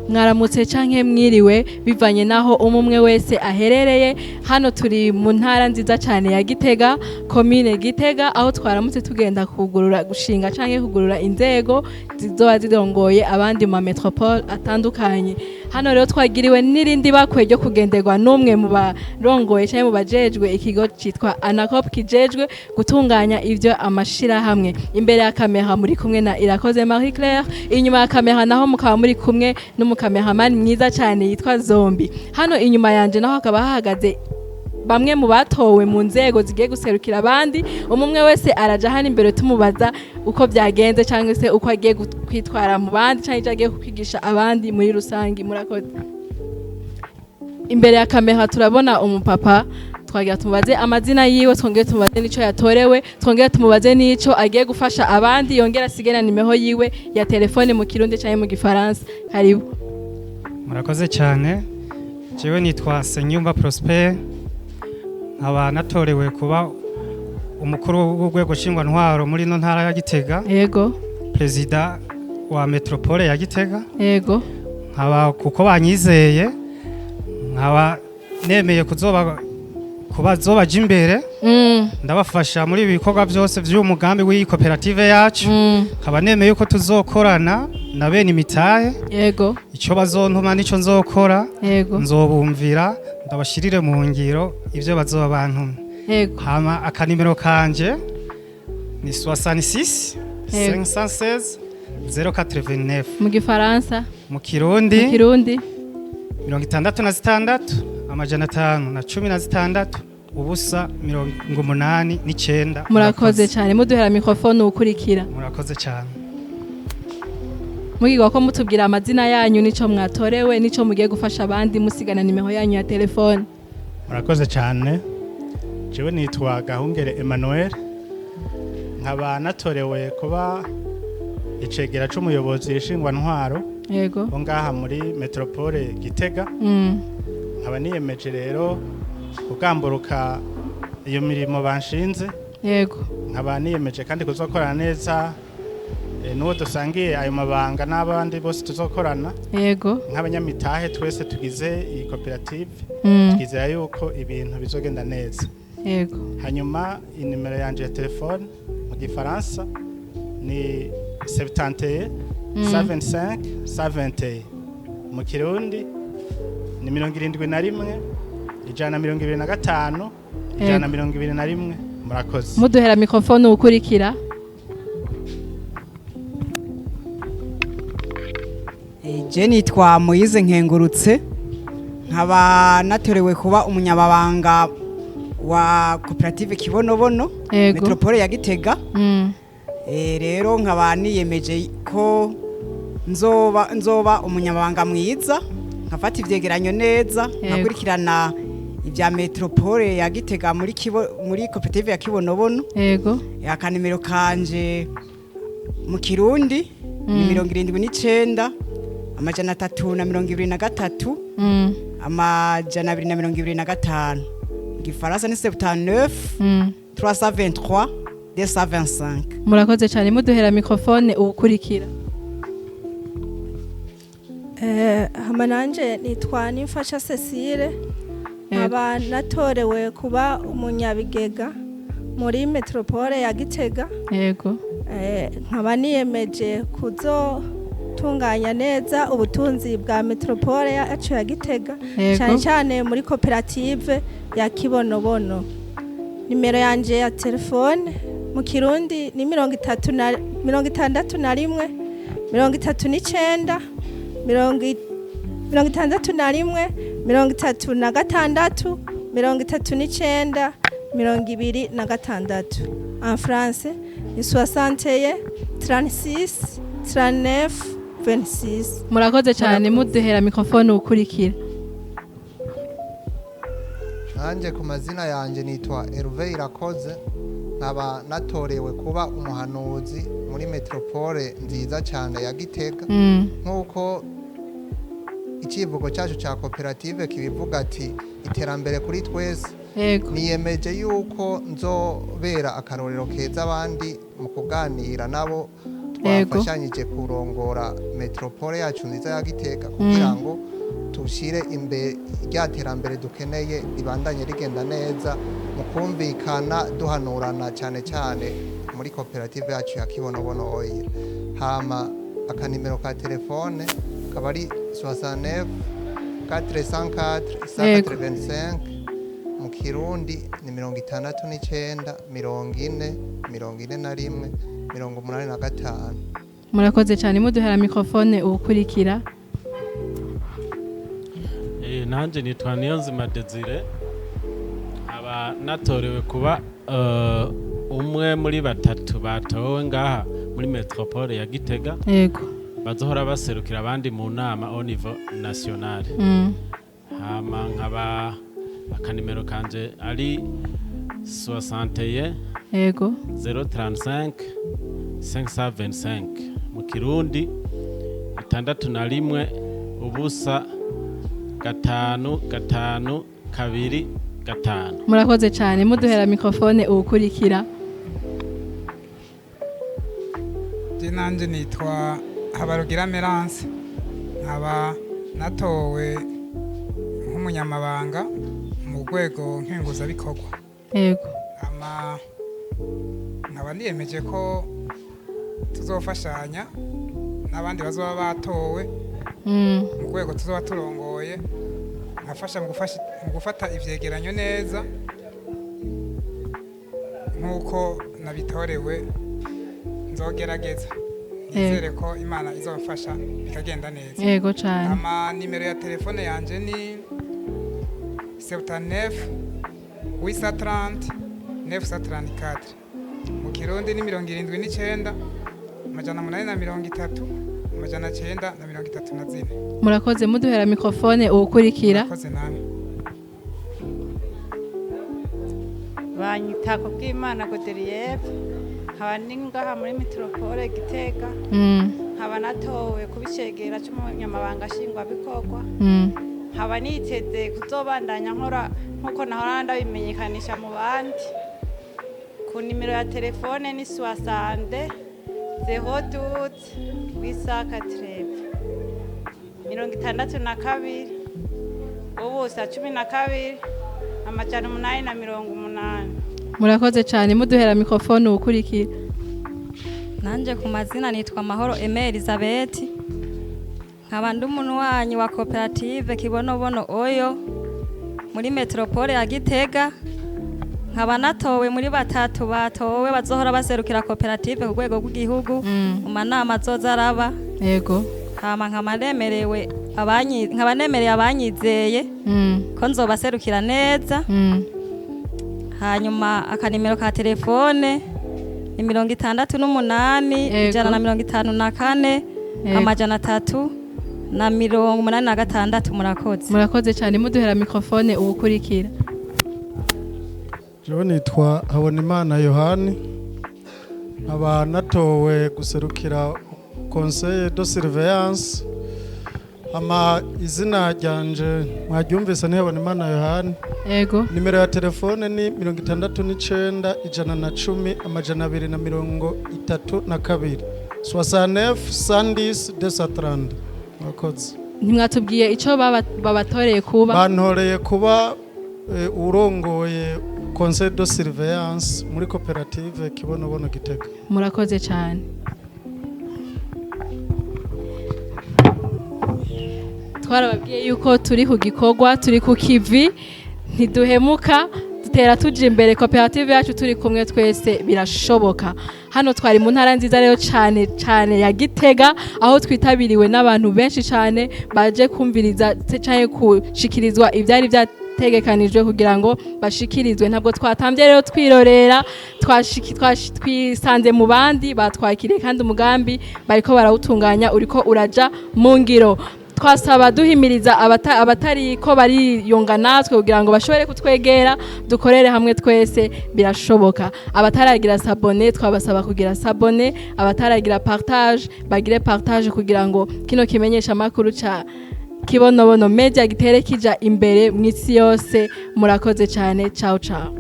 mwaramutse canke mwiriwe bivanye naho umwe wese aherereye. Hano turi mu ntara nziza cyane ya Gitega, commune Gitega, aho twaramutse tugenda gushinga canke kugurura inzego zizoba zirongoye abandi mu metropole atandukanye. Hano rero twagiriwe n'irindi bakwe ryo kugenderwa n'umwe mu barongoye canke mu bajejwe ikigo citwa Anacop kijejwe gutunganya ivyo amashira hamwe. Imbere ya kamera muri kumwe na Irakoze Marie Claire, inyuma ya kamera naho mukaba muri kumwe n'umukameraman mwiza cyane yitwa Zombi. Hano inyuma yanje naho hakaba hahagaze bamwe mu batowe mu nzego zigiye guserukira abandi. Umwe wese araja hano imbere tumubaza uko byagenze cyangwa se uko agiye kwitwara mu bandi cyangwa agiye kwigisha abandi muri rusangi. Murakoze. Imbere ya kamera turabona umupapa, twagira tumubaze amazina yiwe, twongere tumubaze nico yatorewe, twongere tumubaze nico agiye gufasha abandi, yongera asigena nimero yiwe ya telefone mu Kirundi cyangwa mu Gifaransa. Karibu. Murakoze cyane. Jewe nitwa Senyumba Prosper, nkaba natorewe kuba umukuru w'urwego nshingwantwaro muri no ntara ya Gitega. Yego. Perezida wa metropole ya Gitega. Yego. Nkaba kuko banyizeye, nkaba nemeye kubazobaje imbere, ndabafasha muri ibikorwa byose by'umugambi w'iyi koperative yacu. Nkaba nemeye ko tuzokorana na bene imitahe. Yego. Icyo bazontuma nico nzokora. Yego. Nzobumvira ndabashirire mu ngiro ivyo bazoba bantumye. Yego. Hama akanimero kanje ni 66 516 089 mu Gifaransa. Mu Kirundi. Mu Kirundi 66 amajana 516 ubusa 89. Murakoze cyane. Muduhera mikrofone ukurikira. Murakoze cyane. Mugirwa ko mutubwira amazina yanyu nico mwatorewe nico mugiye gufasha abandi musigana nimero yanyu ya telefone. Murakoze cyane. Jewe nitwa Gahungere Emmanuel, nkaba natorewe kuba icegera c'umuyobozi w'ishingwantwaro. Yego. Ngaha muri metropole Gitega. Nkaba niyemeje rero kugamburuka iyo mirimo banshinze. Yego. Nkaba niyemeje kandi kuzokorana neza n'uwo dusangiye ayo mabanga n'abandi bose tuzokorana. Yego. Nk'abanyamitahe twese tugize iyi koperative, twizera yuko ibintu bizogenda neza. Yego. Hanyuma inimero yanje ya telefone mu Gifaransa ni 71 75 70. Mu Kirundi ni 71 125 121. Murakoze. Muduhera mikrofone ukurikira. Je nitwa Moyize Nkengurutse, nkaba natorewe kuba umunyababanga wa koperative Kibonobono metropole ya Gitega. Rero nkaba niyemeje ko nzoba umunyababanga mwiza, nkafata ivyegeranyo neza, nkakurikirana ibya metropole ya Gitega muri koperative ya Kibonobono. Yego. Akanimero kanje mu Kirundi ni 79 amajana 323 amajana 225. Gifaransa ni 79 323 225. Murakoze cyane. Muduhera mikrofone ukurikira. Hama nanje nitwa Nimfasha Cecile, nkaba natorewe kuba umunyabigega muri metropole ya Gitega. Yego. Nkaba niyemeje kuzotunganya neza ubutunzi bwa metropole yacu ya Gitega, cyane cyane muri koperative ya Kibonobono. Nimero yanje ya telefone mu Kirundi ni 61 39 36 36 en français ni 61 36 39 26. Murakoze cyane. Muduhera mikrofone ukurikira. Anje ku mazina yanje nitwa Hervé Irakoze, nkaba natorewe kuba umuhanuzi muri metropole nziza cyane ya Gitega. Nkuko ikivugo cyacu cya koperative kibivuga ati iterambere kuri twese. Niyemeje yuko nzobera akarorero keza abandi mu kuganira nabo Yego. twafashanyije kurongora metropole yacu nziza ya Gitega kugira ngo tushire imbere rya terambere dukeneye ribandanye rigenda neza mu kumvikana duhanurana cyane cyane muri koperative yacu ya Kibonobono Oil. Hama akanimero ka telefone kaba ari 69 404 185 mu Kirundi ni 69 40 41 85. murakoze cyane muduhera mikrofone ubukurikira. Nanje nitwa Niyonzima Desire, aba natorewe kuba umwe muri batatu batowe ngaha muri metropole ya Gitega. Yego. Bazohora baserukira abandi mu nama au niveau national. Hama nkaba akanimero kanje ari 61 Yego. 035 525 mu Kirundi 61 ubusa 5 2 5. Murakoze cyane muduhera mikrofone ubukurikira. Nanje nitwa Habarugira Merance, nkaba natowe nk'umunyamabanga mu rwego nkenguzabikorwa. Yego. Nkaba niyemeje ko tuzofashanya n'abandi bazoba batowe mu rwego tuzoba turongoye, nkafasha mu gufata ivyegeranyo neza nk'uko nabitorewe. Nzogerageza nizere ko Imana izofasha bikagenda neza. Yego cyane. Nimero ya telefone yanje ni 79 830 934 mu Kirundi ni 79 830 934. Murakoze muduhera mikrofone ubukurikira. Murakoze namwe. Banyita ko bw'Imana Godelieve, nkaba ningaha muri metropole Gitega. Nkaba natowe kubicegera cy'umunyamabanga nshingwabikorwa. Nkaba niteze kuzobandanya nkora nkuko nahora ndabimenyekanisha mu bandi. Ku nimero ya telefone ni 60 012 843 62 ubusa 12 880. Murakoze cyane muduhera mikrofone ubukurikira. Nanje ku mazina nitwa Mahoro Aime Elizabeth, nkaba ndi umuntu wanyu wa koperative Kibonobono Oil muri metropole ya Gitega. Nkaba natowe muri batatu batowe bazohora baserukira koperative ku rwego rw'igihugu mu manama azoza araba. Yego. Hama nkaba nemereye abanyizeye ko nzobaserukira neza. Hanyuma akanimero ka telefone ni 68 154 386. Murakoze cyane muduhera mikrofone ubukurikira. Jewe nitwa Habonimana Yohani, nkaba natowe guserukira conseil de surveillance. Izina ryanje mwaryumvise ni Habonimana Yohani. Yego. Nimero ya telefone ni 69 110 232 69 110 230. Murakoze. Ntimwatubwiye icyo babatoreye kuba? Bantoreye kuba urongoye conseil de surveillance muri koperative Kibonobono Gitega. Murakoze cyane. Twarababwiye yuko turi ku gikorwa, turi ku kivi, ntiduhemuka, dutera tuje imbere. Koperative yacu turi kumwe twese birashoboka. Hano twari mu ntara nziza rero cyane cyane ya Gitega, aho twitabiriwe n'abantu benshi cyane baje kumviriza cyane kushikirizwa ibyari byategekanijwe kugira ngo bashikirizwe. Ntabwo twatambye rero twirorera, twisanze mu bandi batwakiriye kandi umugambi bariko barawutunganya uriko uraja mu ngiro. Twasaba duhimiriza abatari ko bariyonga natwe kugira ngo bashobore kutwegera, dukorere hamwe twese birashoboka. Abataragira sabone twabasaba kugira sabone, abataragira partage bagire partage kugira ngo kino kimenyesha makuru ca Kibonobono Media gitere kija imbere mw'isi yose. Murakoze cyane. Ciao ciao.